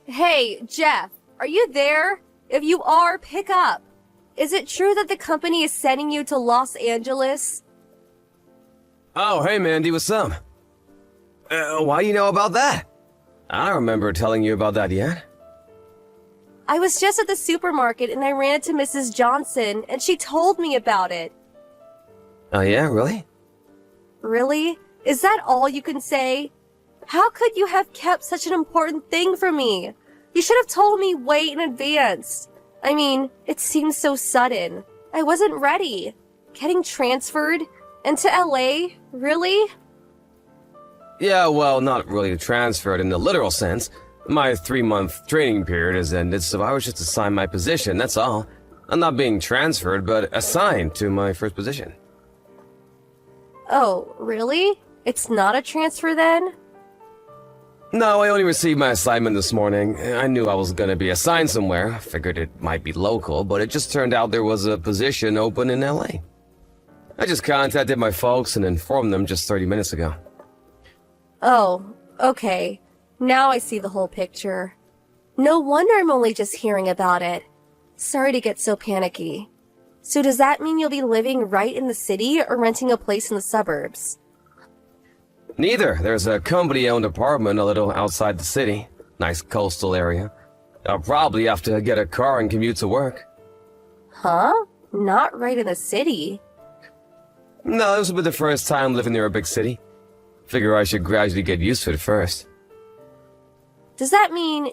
Hey, Jeff, are you there? If you are, pick up. Is it true that the company is sending you to Los Angeles? Oh, hey Mandy, what's up? Why do you know about that? I don't remember telling you about that yet. I was just at the supermarket and I ran into Mrs. Johnson and she told me about it. Oh yeah, really? Really? Is that all you can say? How could you have kept such an important thing from me? You should have told me way in advance. I mean, it seems so sudden. I wasn't ready. Getting transferred? And to LA? Really? Yeah, well, not really transferred in the literal sense. My 3-month training period has ended, so I was just assigned my position, that's all. I'm not being transferred, but assigned to my first position. Oh, really? It's not a transfer then? No, I only received my assignment this morning. I knew I was gonna be assigned somewhere. Figured it might be local, but it just turned out there was a position open in LA. I just contacted my folks and informed them just 30 minutes ago. Oh, okay. Now I see the whole picture. No wonder I'm only just hearing about it. Sorry to get so panicky. So does that mean you'll be living right in the city or renting a place in the suburbs? Neither. There's a company-owned apartment a little outside the city. Nice coastal area. I'll probably have to get a car and commute to work. Huh? Not right in the city. No, this will be the first time living near a big city. Figure I should gradually get used to it first. Does that mean,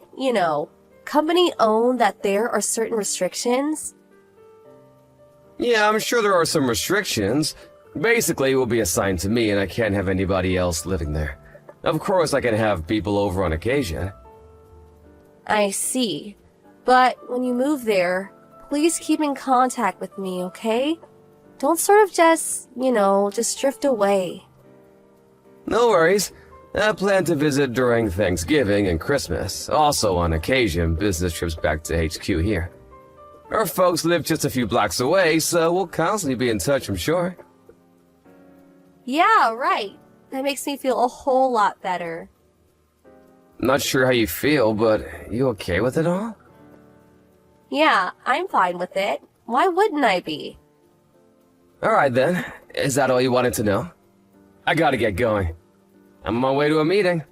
company-owned that there are certain restrictions? Yeah, I'm sure there are some restrictions. Basically, it will be assigned to me and I can't have anybody else living there. Of course, I can have people over on occasion. I see. But when you move there, please keep in contact with me, okay? Don't sort of just drift away. No worries. I plan to visit during Thanksgiving and Christmas. Also, on occasion, business trips back to HQ here. Our folks live just a few blocks away, so we'll constantly be in touch, I'm sure. Yeah, right. That makes me feel a whole lot better. Not sure how you feel, but you okay with it all? Yeah, I'm fine with it. Why wouldn't I be? Alright then. Is that all you wanted to know? I gotta get going. I'm on my way to a meeting.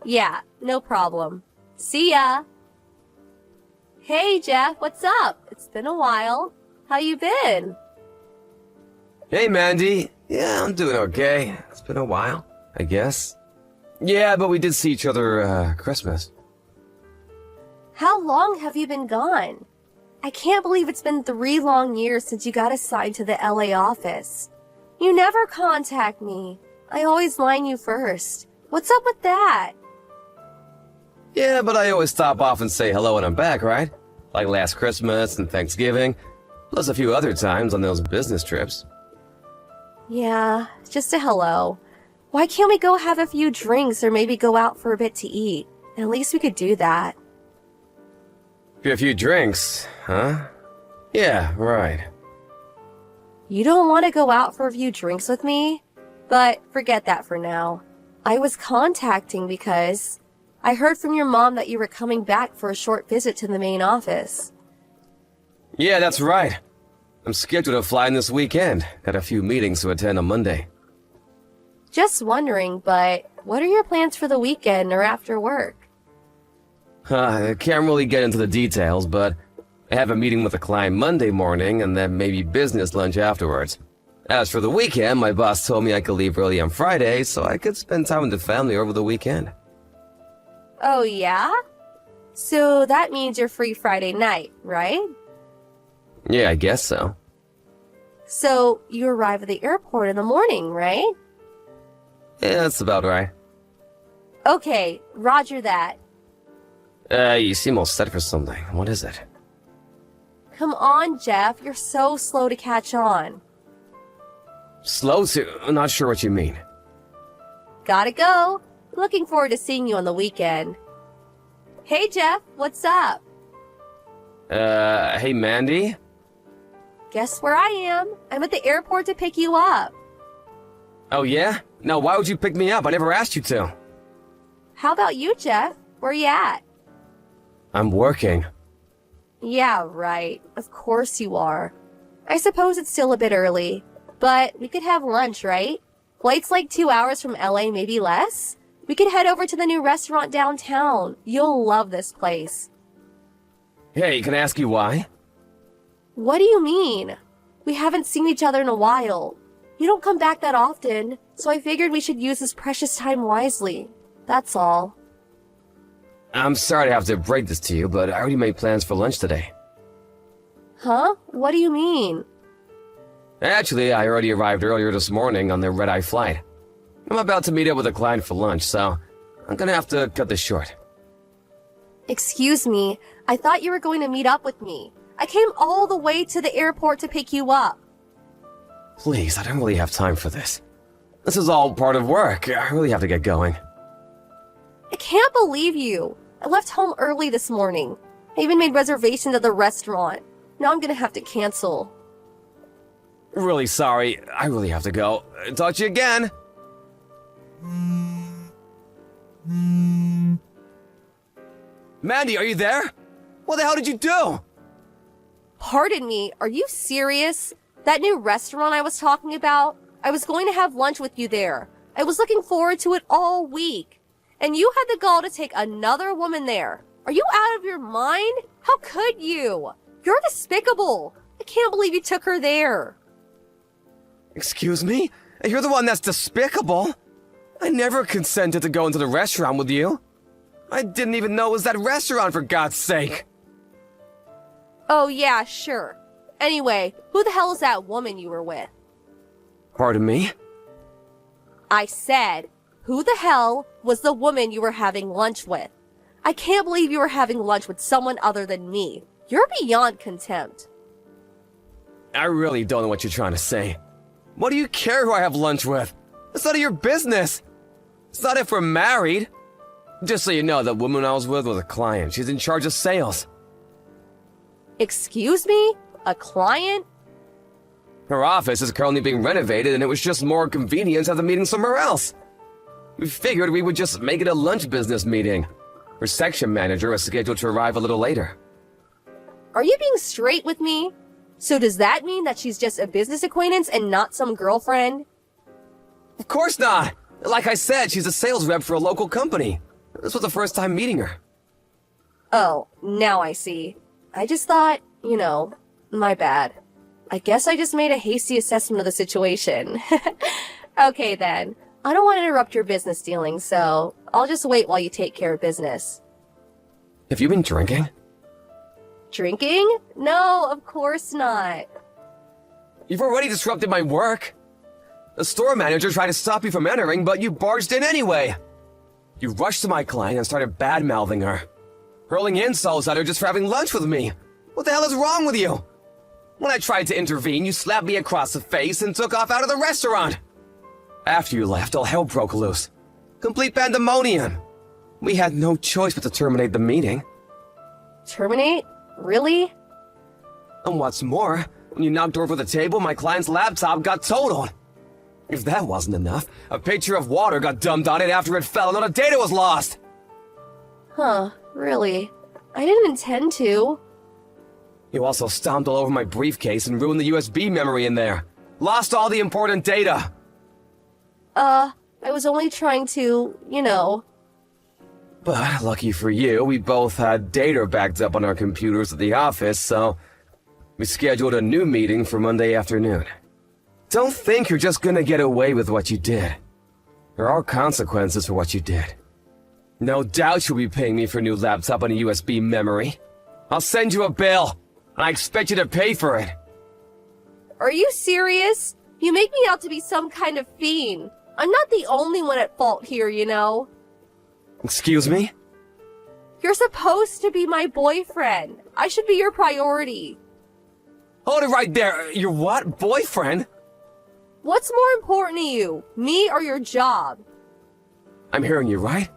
Yeah, no problem. See ya! Hey, Jeff, what's up? It's been a while. How you been? Hey, Mandy. Yeah, I'm doing okay. It's been a while, I guess. Yeah, but we did see each other, Christmas. How long have you been gone? I can't believe it's been 3 long years since you got assigned to the LA office. You never contact me. I always line you first. What's up with that? Yeah, but I always stop off and say hello when I'm back, right? Like last Christmas and Thanksgiving, plus a few other times on those business trips. Yeah, just a hello. Why can't we go have a few drinks or maybe go out for a bit to eat? At least we could do that. A few drinks, huh? Yeah, right. You don't want to go out for a few drinks with me? But forget that for now. I was contacting because I heard from your mom that you were coming back for a short visit to the main office. Yeah, that's right. I'm scheduled to fly in this weekend. Got a few meetings to attend on Monday. Just wondering, but what are your plans for the weekend or after work? I can't really get into the details, but I have a meeting with a client Monday morning and then maybe business lunch afterwards. As for the weekend, my boss told me I could leave early on Friday so I could spend time with the family over the weekend. Oh, yeah? So that means you're free Friday night, right? Yeah, I guess so. So you arrive at the airport in the morning, right? Yeah, that's about right. Okay, roger that. You seem all set for something. What is it? Come on, Jeff. You're so slow to catch on. Slow to? I'm not sure what you mean. Gotta go. Looking forward to seeing you on the weekend. Hey, Jeff. What's up? Hey, Mandy? Guess where I am? I'm at the airport to pick you up. Oh, yeah? Now, why would you pick me up? I never asked you to. How about you, Jeff? Where you at? I'm working. Yeah, right. Of course you are. I suppose it's still a bit early, but we could have lunch, right? Flight's like 2 hours from LA, maybe less. We could head over to the new restaurant downtown. You'll love this place. Hey, can I ask you why? What do you mean? We haven't seen each other in a while. You don't come back that often, so I figured we should use this precious time wisely. That's all. I'm sorry to have to break this to you, but I already made plans for lunch today. Huh? What do you mean? Actually, I already arrived earlier this morning on the red-eye flight. I'm about to meet up with a client for lunch, so I'm gonna have to cut this short. Excuse me, I thought you were going to meet up with me. I came all the way to the airport to pick you up. Please, I don't really have time for this. This is all part of work. I really have to get going. I can't believe you. I left home early this morning. I even made reservations at the restaurant. Now I'm gonna have to cancel. Really sorry. I really have to go. Talk to you again. Mandy, are you there? What the hell did you do? Pardon me, are you serious? That new restaurant I was talking about? I was going to have lunch with you there. I was looking forward to it all week. And you had the gall to take another woman there. Are you out of your mind? How could you? You're despicable. I can't believe you took her there. Excuse me? You're the one that's despicable. I never consented to go into the restaurant with you. I didn't even know it was that restaurant, for God's sake. Oh yeah, sure. Anyway, who the hell is that woman you were with? Pardon me? I said, who the hell was the woman you were having lunch with? I can't believe you were having lunch with someone other than me. You're beyond contempt. I really don't know what you're trying to say. What do you care who I have lunch with? It's none of your business. It's not if we're married. Just so you know, the woman I was with was a client. She's in charge of sales. Excuse me? A client? Her office is currently being renovated, and it was just more convenient to have the meeting somewhere else. We figured we would just make it a lunch business meeting. Her section manager was scheduled to arrive a little later. Are you being straight with me? So does that mean that she's just a business acquaintance and not some girlfriend? Of course not! Like I said, she's a sales rep for a local company. This was the first time meeting her. Oh, now I see. I just thought, my bad. I guess I just made a hasty assessment of the situation. Okay then. I don't want to interrupt your business dealings, so I'll just wait while you take care of business. Have you been drinking? Drinking? No, of course not. You've already disrupted my work. The store manager tried to stop you from entering, but you barged in anyway. You rushed to my client and started bad-mouthing her, hurling insults at her just for having lunch with me. What the hell is wrong with you? When I tried to intervene, you slapped me across the face and took off out of the restaurant. After you left, all hell broke loose. Complete pandemonium. We had no choice but to terminate the meeting. Terminate? Really? And what's more, when you knocked over the table, my client's laptop got totaled. If that wasn't enough, a pitcher of water got dumped on it after it fell and all the data was lost. Huh, really? I didn't intend to. You also stomped all over my briefcase and ruined the USB memory in there. Lost all the important data. I was only trying to, But lucky for you, we both had data backed up on our computers at the office, so we scheduled a new meeting for Monday afternoon. Don't think you're just gonna get away with what you did. There are consequences for what you did. No doubt you'll be paying me for a new laptop and a USB memory. I'll send you a bill, and I expect you to pay for it. Are you serious? You make me out to be some kind of fiend. I'm not the only one at fault here, Excuse me? You're supposed to be my boyfriend. I should be your priority. Hold it right there. Your what? Boyfriend? What's more important to you, me or your job? I'm hearing you right?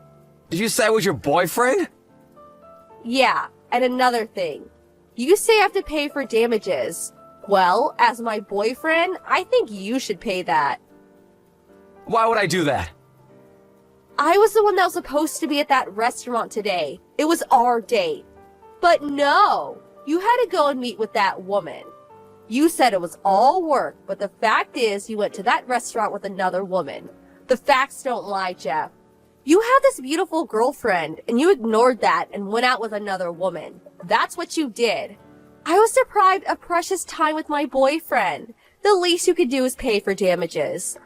Did you say I was your boyfriend? Yeah, and another thing. You say I have to pay for damages. Well, as my boyfriend, I think you should pay that. Why would I do that? I was the one that was supposed to be at that restaurant today. It was our date. But no, you had to go and meet with that woman. You said it was all work, but the fact is you went to that restaurant with another woman. The facts don't lie, Jeff. You had this beautiful girlfriend, and you ignored that and went out with another woman. That's what you did. I was deprived of precious time with my boyfriend. The least you could do is pay for damages.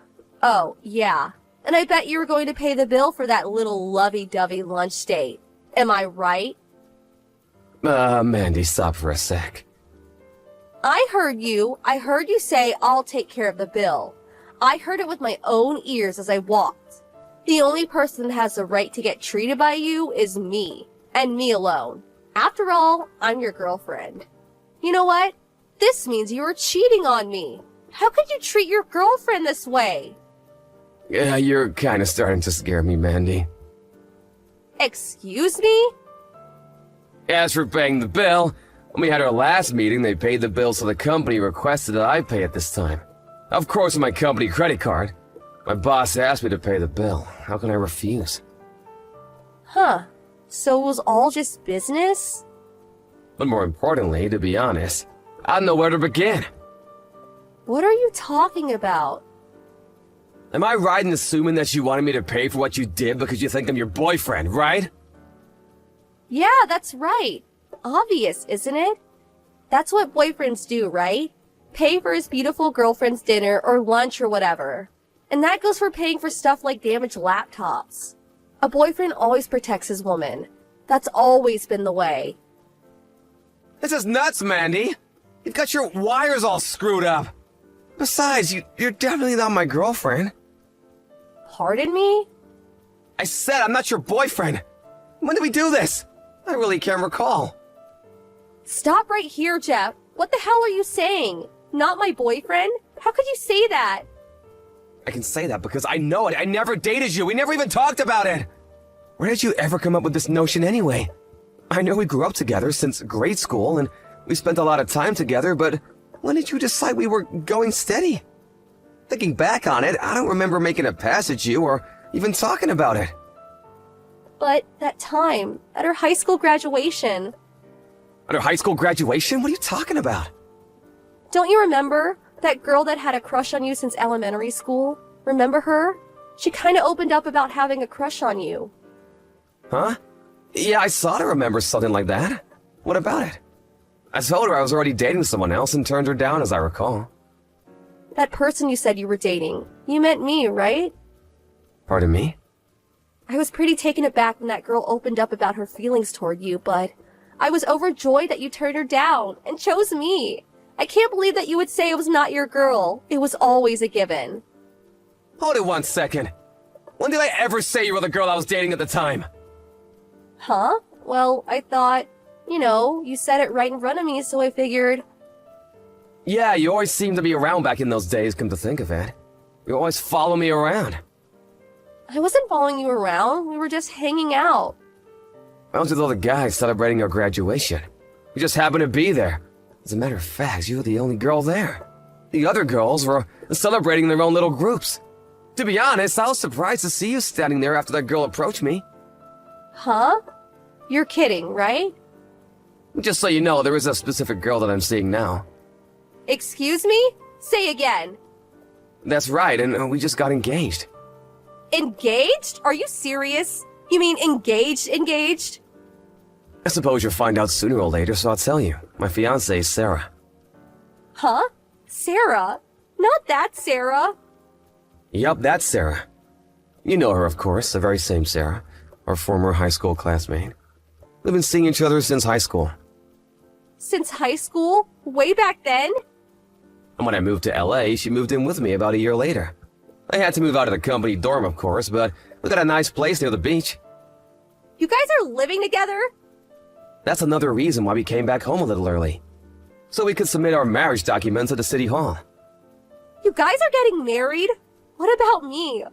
Oh, yeah. And I bet you were going to pay the bill for that little lovey-dovey lunch date. Am I right? Mandy, stop for a sec. I heard you say, I'll take care of the bill. I heard it with my own ears as I walked. The only person that has the right to get treated by you is me, and me alone. After all, I'm your girlfriend. You know what? This means you were cheating on me. How could you treat your girlfriend this way? Yeah, you're kinda starting to scare me, Mandy. Excuse me? As for paying the bill, when we had our last meeting, they paid the bill so the company requested that I pay it this time. Of course, with my company credit card. My boss asked me to pay the bill. How can I refuse? Huh. So it was all just business? But more importantly, to be honest, I don't know where to begin. What are you talking about? Am I right in assuming that you wanted me to pay for what you did because you think I'm your boyfriend, right? Yeah, that's right. Obvious, isn't it? That's what boyfriends do, right? Pay for his beautiful girlfriend's dinner or lunch or whatever. And that goes for paying for stuff like damaged laptops. A boyfriend always protects his woman. That's always been the way. This is nuts, Mandy. You've got your wires all screwed up. Besides, you're definitely not my girlfriend. Pardon me? I said I'm not your boyfriend. When did we do this? I really can't recall. Stop right here, Jeff. What the hell are you saying? Not my boyfriend? How could you say that? I can say that because I know it. I never dated you. We never even talked about it. Where did you ever come up with this notion anyway? I know we grew up together since grade school and we spent a lot of time together, but when did you decide we were going steady? Thinking back on it, I don't remember making a pass at you or even talking about it. But that time, at our high school graduation. At our high school graduation? What are you talking about? Don't you remember? That girl that had a crush on you since elementary school? Remember her? She kinda opened up about having a crush on you. Huh? Yeah, I sort of remember something like that. What about it? I told her I was already dating someone else and turned her down, as I recall. That person you said you were dating. You meant me, right? Pardon me? I was pretty taken aback when that girl opened up about her feelings toward you, but I was overjoyed that you turned her down and chose me. I can't believe that you would say it was not your girl. It was always a given. Hold it 1 second. When did I ever say you were the girl I was dating at the time? Huh? Well, I thought, you said it right in front of me, so I figured... Yeah, you always seemed to be around back in those days, come to think of it. You always follow me around. I wasn't following you around. We were just hanging out. I was with all the guys celebrating our graduation. We just happened to be there. As a matter of fact, you were the only girl there. The other girls were celebrating their own little groups. To be honest, I was surprised to see you standing there after that girl approached me. Huh? You're kidding, right? Just so you know, there is a specific girl that I'm seeing now. Excuse me? Say again. That's right, and we just got engaged. Engaged? Are you serious? You mean engaged? I suppose you'll find out sooner or later, so I'll tell you. My fiancée is Sarah. Huh? Sarah? Not that Sarah. Yup, that's Sarah. You know her, of course, the very same Sarah, our former high school classmate. We've been seeing each other since high school. Since high school? Way back then? And when I moved to LA, she moved in with me about a year later. I had to move out of the company dorm, of course, but we got a nice place near the beach. You guys are living together? That's another reason why we came back home a little early. So we could submit our marriage documents at the city hall. You guys are getting married? What about me?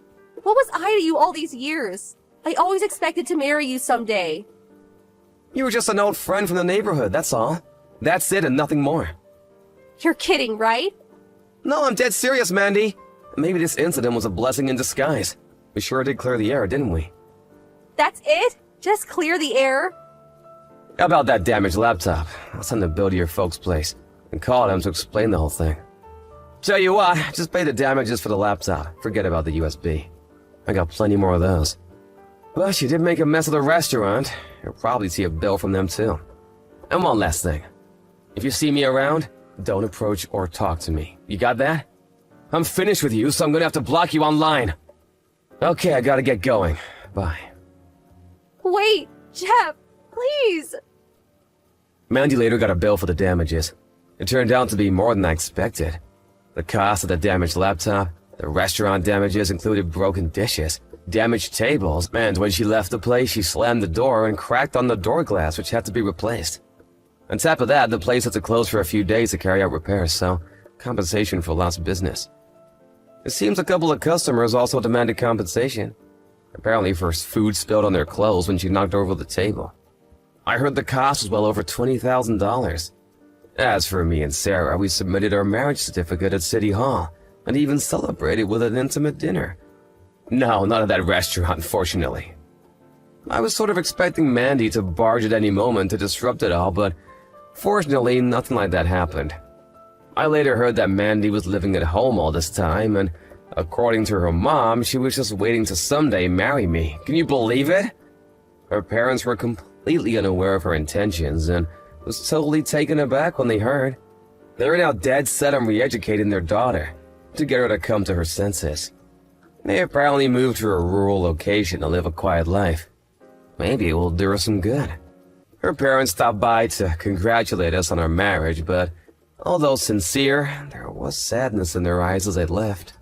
What was I to you all these years? I always expected to marry you someday. You were just an old friend from the neighborhood, that's all. That's it and nothing more. You're kidding, right? No, I'm dead serious, Mandy. Maybe this incident was a blessing in disguise. We sure did clear the air, didn't we? That's it? Just clear the air? About that damaged laptop, I'll send the bill to your folks' place and call them to explain the whole thing. Tell you what, just pay the damages for the laptop. Forget about the USB. I got plenty more of those. But you did make a mess of the restaurant. You'll probably see a bill from them too. And one last thing. If you see me around, don't approach or talk to me. You got that? I'm finished with you, so I'm gonna have to block you online. Okay, I gotta get going. Bye. Wait, Jeff, please. Mandy later got a bill for the damages. It turned out to be more than I expected. The cost of the damaged laptop, the restaurant damages included broken dishes, damaged tables, and when she left the place, she slammed the door and cracked on the door glass, which had to be replaced. On top of that, the place had to close for a few days to carry out repairs, so compensation for lost business. It seems a couple of customers also demanded compensation, apparently for food spilled on their clothes when she knocked over the table. I heard the cost was well over $20,000. As for me and Sarah, we submitted our marriage certificate at City Hall and even celebrated with an intimate dinner. No, none of that restaurant, unfortunately. I was sort of expecting Mandy to barge at any moment to disrupt it all, but fortunately, nothing like that happened. I later heard that Mandy was living at home all this time, and according to her mom, she was just waiting to someday marry me. Can you believe it? Her parents were completely unaware of her intentions and was totally taken aback when they heard. They were now dead set on re-educating their daughter to get her to come to her senses. They apparently moved to a rural location to live a quiet life. Maybe it will do her some good. Her parents stopped by to congratulate us on our marriage, but although sincere, there was sadness in their eyes as they left.